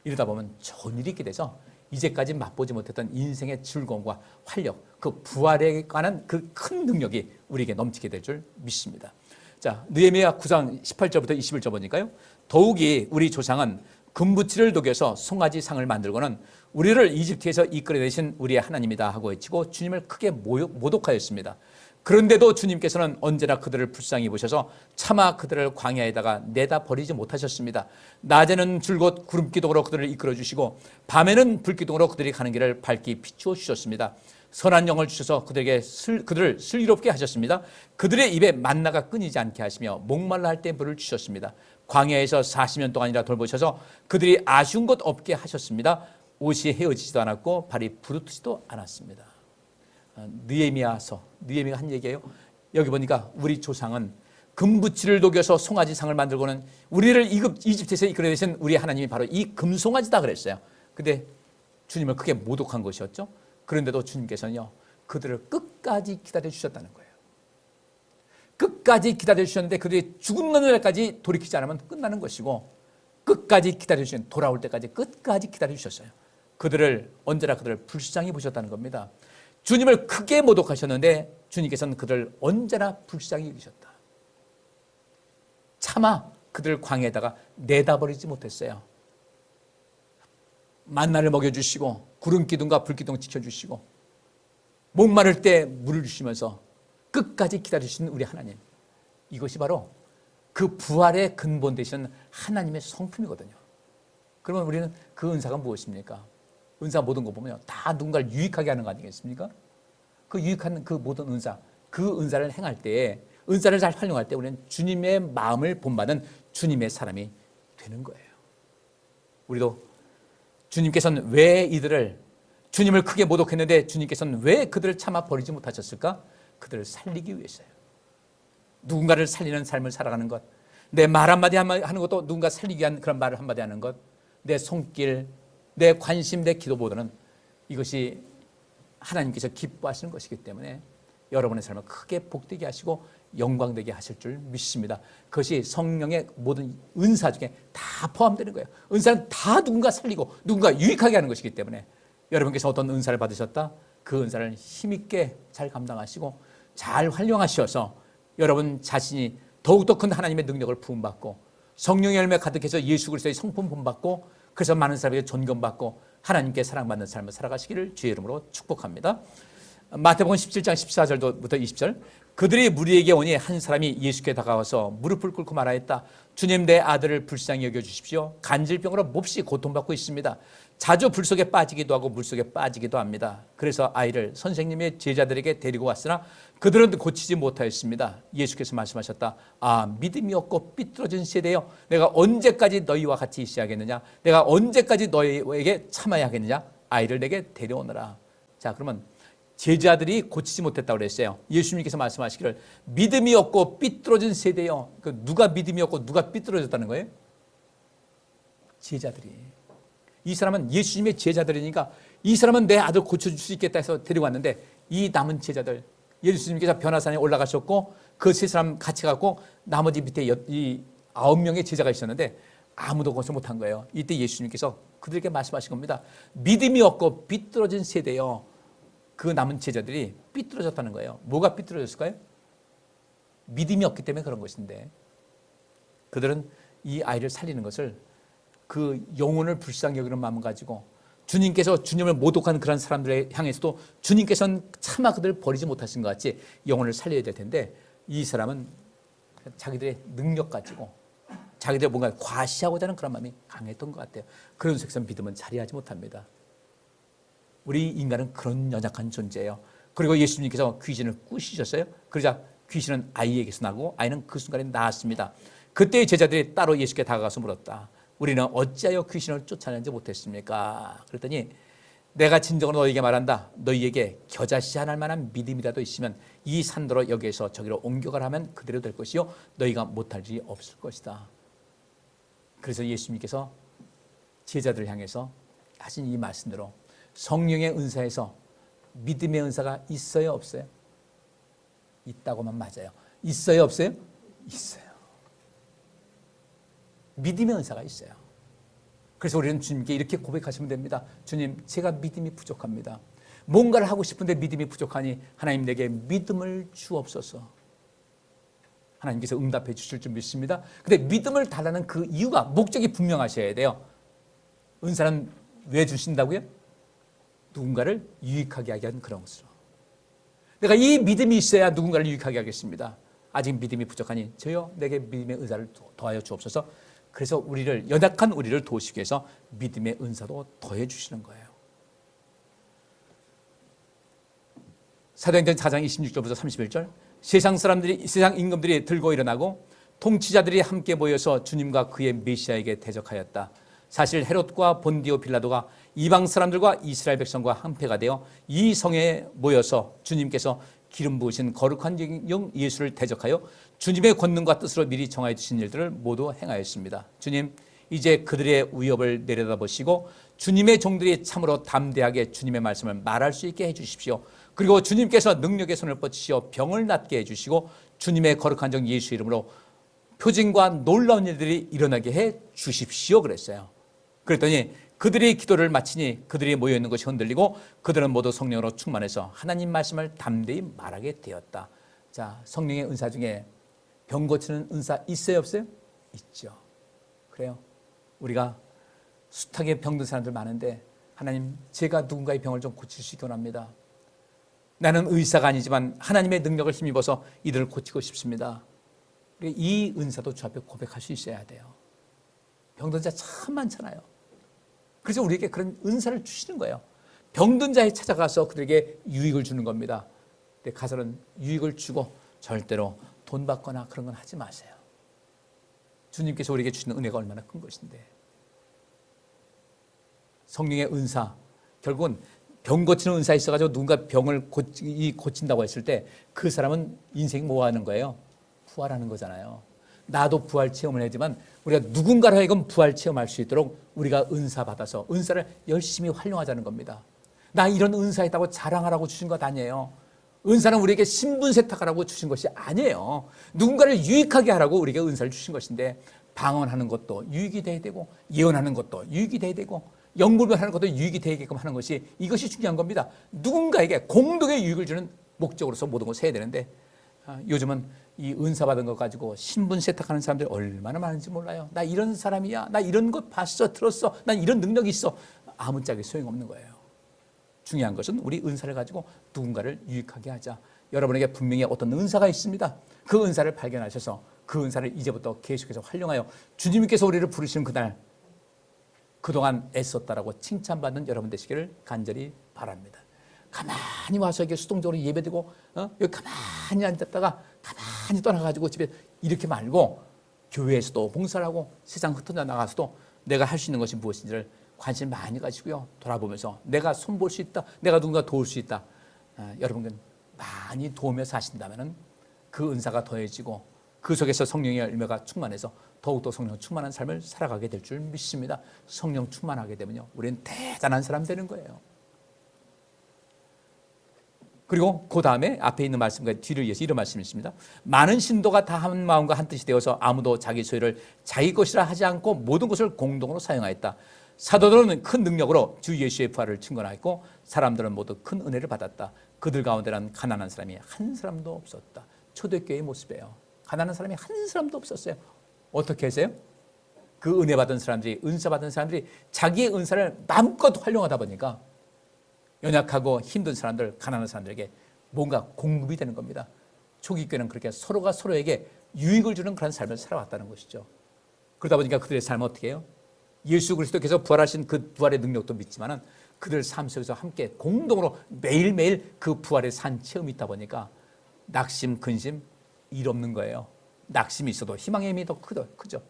이러다 보면 좋은 일이 있게 돼서 이제까지 맛보지 못했던 인생의 즐거움과 활력, 그 부활에 관한 그 큰 능력이 우리에게 넘치게 될 줄 믿습니다. 자, 느헤미야 9장 18절부터 21절 보니까요. 더욱이 우리 조상은 금부치를 녹여서 송아지 상을 만들고는 우리를 이집트에서 이끌어내신 우리의 하나님이다 하고 외치고 주님을 크게 모독하였습니다. 그런데도 주님께서는 언제나 그들을 불쌍히 보셔서 차마 그들을 광야에다가 내다 버리지 못하셨습니다. 낮에는 줄곧 구름기둥으로 그들을 이끌어 주시고 밤에는 불기둥으로 그들이 가는 길을 밝히 비추어 주셨습니다. 선한 영을 주셔서 그들을 슬기롭게 하셨습니다. 그들의 입에 만나가 끊이지 않게 하시며 목말라 할 때 물을 주셨습니다. 광야에서 40년 동안이라 돌보셔서 그들이 아쉬운 것 없게 하셨습니다. 옷이 헤어지지도 않았고 발이 부르트지도 않았습니다. 느헤미야가 한 얘기예요. 여기 보니까 우리 조상은 금부치를 녹여서 송아지상을 만들고는 우리를 이집트에서 이끌어내신 우리 하나님이 바로 이 금송아지다 그랬어요. 근데 주님을 크게 모독한 것이었죠. 그런데도 주님께서는요, 그들을 끝까지 기다려 주셨다는 거예요. 끝까지 기다려 주셨는데 그들이 죽는 날까지 돌이키지 않으면 끝나는 것이고, 끝까지 기다려 주신, 돌아올 때까지 끝까지 기다려 주셨어요. 그들을 언제나 그들을 불쌍히 보셨다는 겁니다. 주님을 크게 모독하셨는데 주님께서는 그들을 언제나 불쌍히 여기셨다. 차마 그들 광야에다가 내다버리지 못했어요. 만나를 먹여주시고 구름 기둥과 불 기둥 지켜주시고 목마를 때 물을 주시면서 끝까지 기다리시는 우리 하나님, 이것이 바로 그 부활의 근본 되시는 하나님의 성품이거든요. 그러면 우리는 그 은사가 무엇입니까? 은사 모든 거 보면 다 누군가를 유익하게 하는 거 아니겠습니까? 그 유익한 그 모든 은사, 그 은사를 행할 때에, 은사를 잘 활용할 때 우리는 주님의 마음을 본받은 주님의 사람이 되는 거예요. 우리도 주님께서는 왜 이들을, 주님을 크게 모독했는데 주님께서는 왜 그들을 참아 버리지 못하셨을까? 그들을 살리기 위해서요. 누군가를 살리는 삶을 살아가는 것, 내 말 한마디 하는 것도 누군가 살리기 위한 그런 말을 한마디 하는 것, 내 손길, 내 관심, 내 기도보다는 이것이 하나님께서 기뻐하시는 것이기 때문에 여러분의 삶을 크게 복되게 하시고 영광되게 하실 줄 믿습니다. 그것이 성령의 모든 은사 중에 다 포함되는 거예요. 은사는 다 누군가 살리고 누군가 유익하게 하는 것이기 때문에 여러분께서 어떤 은사를 받으셨다, 그 은사를 힘있게 잘 감당하시고 잘 활용하셔서 여러분 자신이 더욱더 큰 하나님의 능력을 부음받고 성령의 열매 가득해서 예수 그리스도의 성품 본받고, 그래서 많은 사람에게 존경받고 하나님께 사랑받는 삶을 살아가시기를 주의 이름으로 축복합니다. 마태복음 17장 14절부터 20절, 그들이 무리에게 오니 한 사람이 예수께 다가와서 무릎을 꿇고 말하였다. 주님, 내 아들을 불쌍히 여겨주십시오. 간질병으로 몹시 고통받고 있습니다. 자주 불 속에 빠지기도 하고 물 속에 빠지기도 합니다. 그래서 아이를 선생님의 제자들에게 데리고 왔으나 그들은 고치지 못하였습니다. 예수께서 말씀하셨다. 아, 믿음이 없고 삐뚤어진 세대여, 내가 언제까지 너희와 같이 있어야겠느냐? 내가 언제까지 너희에게 참아야 하겠느냐? 아이를 내게 데려오너라. 자, 그러면 제자들이 고치지 못했다고 그랬어요. 예수님께서 말씀하시기를 믿음이 없고 삐뚤어진 세대요. 누가 믿음이 없고 누가 삐뚤어졌다는 거예요? 제자들이. 이 사람은 예수님의 제자들이니까 이 사람은 내 아들 고쳐줄 수 있겠다 해서 데리고 왔는데, 이 남은 제자들, 예수님께서 변화산에 올라가셨고 그 세 사람 같이 갔고 나머지 밑에 이 9명의 제자가 있었는데 아무도 그것을 못한 거예요. 이때 예수님께서 그들에게 말씀하신 겁니다. 믿음이 없고 삐뚤어진 세대요. 그 남은 제자들이 삐뚤어졌다는 거예요. 뭐가 삐뚤어졌을까요? 믿음이 없기 때문에 그런 것인데, 그들은 이 아이를 살리는 것을 그 영혼을 불쌍히 여기는 마음을 가지고 주님께서 주님을 모독하는 그런 사람들에 향해서도 주님께서는 차마 그들을 버리지 못하신 것 같이 영혼을 살려야 될 텐데, 이 사람은 자기들의 능력 가지고 자기들 뭔가 과시하고자 하는 그런 마음이 강했던 것 같아요. 그런 속에서 믿음은 자리하지 못합니다. 우리 인간은 그런 연약한 존재예요. 그리고 예수님께서 귀신을 꾸시셨어요. 그러자 귀신은 아이에게서 나고 아이는 그 순간에 나았습니다. 그때 제자들이 따로 예수께 다가가서 물었다. 우리는 어찌하여 귀신을 쫓아내지 못했습니까? 그랬더니 내가 진정으로 너희에게 말한다. 너희에게 겨자씨 하나 만한 믿음이라도 있으면 이 산더러 여기에서 저기로 옮겨가라 하면 그대로 될 것이요 너희가 못할 일이 없을 것이다. 그래서 예수님께서 제자들을 향해서 하신 이 말씀대로 성령의 은사에서 믿음의 은사가 있어요, 없어요? 있다고만 맞아요. 있어요, 없어요? 있어요. 믿음의 은사가 있어요. 그래서 우리는 주님께 이렇게 고백하시면 됩니다. 주님, 제가 믿음이 부족합니다. 뭔가를 하고 싶은데 믿음이 부족하니 하나님 내게 믿음을 주옵소서. 하나님께서 응답해 주실 줄 믿습니다. 근데 믿음을 달라는 그 이유가, 목적이 분명하셔야 돼요. 은사는 왜 주신다고요? 누군가를 유익하게 하게 하는 그런 것으로. 내가 이 믿음이 있어야 누군가를 유익하게 하겠습니다. 아직 믿음이 부족하니 저요 내게 믿음의 은사를 더하여 주옵소서. 그래서 우리를, 연약한 우리를 도우시기 위해서 믿음의 은사도 더해 주시는 거예요. 사도행전 4장 26절부터 31절, 세상 임금들이 들고 일어나고 통치자들이 함께 모여서 주님과 그의 메시아에게 대적하였다. 사실 헤롯과 본디오 빌라도가 이방 사람들과 이스라엘 백성과 한패가 되어 이 성에 모여서 주님께서 기름 부으신 거룩한 영 예수를 대적하여 주님의 권능과 뜻으로 미리 정하여 주신 일들을 모두 행하였습니다. 주님, 이제 그들의 위협을 내려다보시고 주님의 종들이 참으로 담대하게 주님의 말씀을 말할 수 있게 해주십시오. 그리고 주님께서 능력의 손을 뻗치시어 병을 낫게 해주시고 주님의 거룩한 종 예수 이름으로 표징과 놀라운 일들이 일어나게 해 주십시오 그랬어요. 그랬더니 그들이 기도를 마치니 그들이 모여있는 것이 흔들리고 그들은 모두 성령으로 충만해서 하나님 말씀을 담대히 말하게 되었다. 자, 성령의 은사 중에 병 고치는 은사 있어요 없어요? 있죠. 그래요. 우리가 숱하게 병든 사람들 많은데 하나님, 제가 누군가의 병을 좀 고칠 수 있게 원합니다. 나는 의사가 아니지만 하나님의 능력을 힘입어서 이들을 고치고 싶습니다. 이 은사도 주 앞에 고백할 수 있어야 돼요. 병든 자 참 많잖아요. 그래서 우리에게 그런 은사를 주시는 거예요. 병든 자에 찾아가서 그들에게 유익을 주는 겁니다. 근데 가서는 유익을 주고 절대로 돈 받거나 그런 건 하지 마세요. 주님께서 우리에게 주시는 은혜가 얼마나 큰 것인데. 성령의 은사, 결국은 병 고치는 은사 있어가지고 누군가 병을 고친다고 했을 때 그 사람은 인생이 뭐 하는 거예요? 부활하는 거잖아요. 나도 부활 체험을 하지만 우리가 누군가로 하여금 부활 체험할 수 있도록 우리가 은사 받아서 은사를 열심히 활용하자는 겁니다. 나 이런 은사 있다고 자랑하라고 주신 것 아니에요. 은사는 우리에게 신분 세탁하라고 주신 것이 아니에요. 누군가를 유익하게 하라고 우리에게 은사를 주신 것인데, 방언하는 것도 유익이 돼야 되고 예언하는 것도 유익이 돼야 되고 영불변하는 것도 유익이 되게끔 하는 것이, 이것이 중요한 겁니다. 누군가에게 공동의 유익을 주는 목적으로서 모든 것을 해야 되는데, 요즘은 이 은사 받은 것 가지고 신분 세탁하는 사람들이 얼마나 많은지 몰라요. 나 이런 사람이야, 나 이런 것 봤어, 들었어, 난 이런 능력이 있어. 아무짝에 소용없는 거예요. 중요한 것은 우리 은사를 가지고 누군가를 유익하게 하자. 여러분에게 분명히 어떤 은사가 있습니다. 그 은사를 발견하셔서 그 은사를 이제부터 계속해서 활용하여 주님께서 우리를 부르시는 그날, 그동안 애썼다라고 칭찬받는 여러분 되시기를 간절히 바랍니다. 가만히 와서 이렇게 수동적으로 예배드리고 여기 가만히 앉았다가 가만히 떠나가지고 집에 이렇게 말고, 교회에서도 봉사를 하고 세상 흩어져 나가서도 내가 할 수 있는 것이 무엇인지를 관심 많이 가지고요, 돌아보면서 내가 손볼 수 있다, 내가 누군가 도울 수 있다. 여러분 많이 도우며 사신다면 그 은사가 더해지고 그 속에서 성령의 열매가 충만해서 더욱더 성령 충만한 삶을 살아가게 될 줄 믿습니다. 성령 충만하게 되면요, 우리는 대단한 사람 되는 거예요. 그리고 그 다음에 앞에 있는 말씀과 뒤를 이어서 이런 말씀이 있습니다. 많은 신도가 다 한 마음과 한 뜻이 되어서 아무도 자기 소유를 자기 것이라 하지 않고 모든 것을 공동으로 사용하였다. 사도들은 큰 능력으로 주 예수의 부활을 증거하였고 사람들은 모두 큰 은혜를 받았다. 그들 가운데는 가난한 사람이 한 사람도 없었다. 초대교회의 모습이에요. 가난한 사람이 한 사람도 없었어요. 어떻게 하세요? 그 은혜 받은 사람들이, 은사 받은 사람들이 자기의 은사를 마음껏 활용하다 보니까 연약하고 힘든 사람들, 가난한 사람들에게 뭔가 공급이 되는 겁니다. 초기 교회는 그렇게 서로가 서로에게 유익을 주는 그런 삶을 살아왔다는 것이죠. 그러다 보니까 그들의 삶은 어떻게 해요? 예수 그리스도께서 부활하신 그 부활의 능력도 믿지만은 그들 삶 속에서 함께 공동으로 매일매일 그 부활의 산 체험이 있다 보니까 낙심, 근심 일 없는 거예요. 낙심이 있어도 희망의 힘이 더 크죠. 그죠?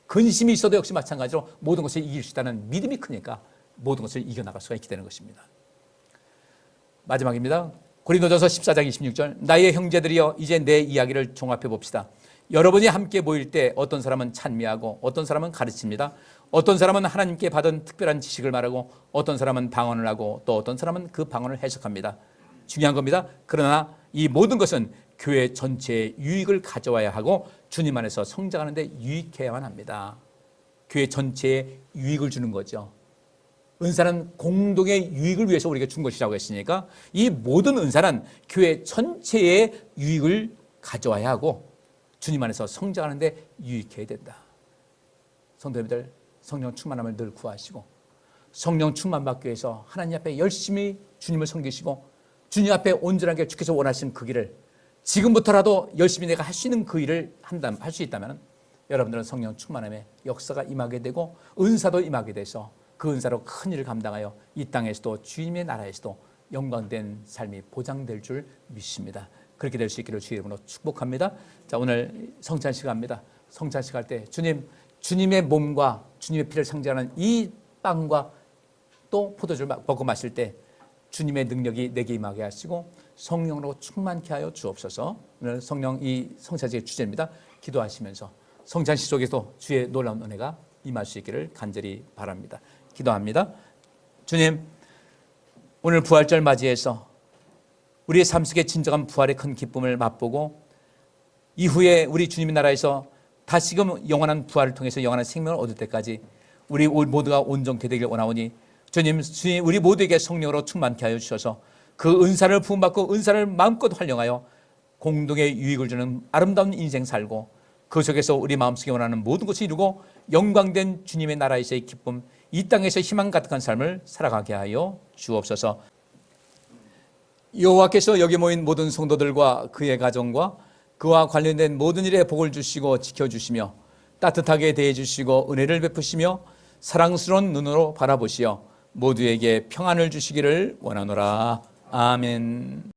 근심이 있어도 역시 마찬가지로 모든 것을 이길 수 있다는 믿음이 크니까 모든 것을 이겨나갈 수가 있게 되는 것입니다. 마지막입니다. 고린도전서 14장 26절. 나의 형제들이여, 이제 내 이야기를 종합해 봅시다. 여러분이 함께 모일 때 어떤 사람은 찬미하고 어떤 사람은 가르칩니다. 어떤 사람은 하나님께 받은 특별한 지식을 말하고 어떤 사람은 방언을 하고 또 어떤 사람은 그 방언을 해석합니다. 중요한 겁니다. 그러나 이 모든 것은 교회 전체의 유익을 가져와야 하고 주님 안에서 성장하는 데 유익해야만 합니다. 교회 전체에 유익을 주는 거죠. 은사는 공동의 유익을 위해서 우리가 준 것이라고 했으니까 이 모든 은사는 교회 전체의 유익을 가져와야 하고 주님 안에서 성장하는 데 유익해야 된다. 성도님들, 성령 충만함을 늘 구하시고 성령 충만 받기 위해서 하나님 앞에 열심히 주님을 섬기시고 주님 앞에 온전하게 주께서 원하시는 그 길을 지금부터라도 열심히 내가 할 수 있는 그 일을 할 수 있다면 여러분들은 성령 충만함의 역사가 임하게 되고 은사도 임하게 돼서 그 은사로 큰 일을 감당하여 이 땅에서도 주님의 나라에서도 영광된 삶이 보장될 줄 믿습니다. 그렇게 될 수 있기를 주의 이름으로 축복합니다. 자, 오늘 성찬식 합니다. 성찬식 할 때 주님의 몸과 주님의 피를 상징하는 이 빵과 또 포도주를 먹고 마실 때 주님의 능력이 내게 임하게 하시고 성령으로 충만케 하여 주옵소서. 오늘 성령 이 성찬식의 주제입니다. 기도하시면서 성찬식 속에서 주의 놀라운 은혜가 임할 수 있기를 간절히 바랍니다. 기도합니다. 주님, 오늘 부활절 맞이해서 우리의 삶 속에 진정한 부활의 큰 기쁨을 맛보고 이후에 우리 주님의 나라에서 다시금 영원한 부활을 통해서 영원한 생명을 얻을 때까지 우리 모두가 온전케 되길 원하오니 주님 우리 모두에게 성령으로 충만케 하여 주셔서 그 은사를 부음받고 은사를 마음껏 활용하여 공동의 유익을 주는 아름다운 인생 살고 그 속에서 우리 마음속에 원하는 모든 것을 이루고 영광된 주님의 나라에서의 기쁨, 이 땅에서 희망 가득한 삶을 살아가게 하여 주옵소서. 여호와께서 여기 모인 모든 성도들과 그의 가정과 그와 관련된 모든 일에 복을 주시고 지켜주시며 따뜻하게 대해주시고 은혜를 베푸시며 사랑스러운 눈으로 바라보시어 모두에게 평안을 주시기를 원하노라. 아멘.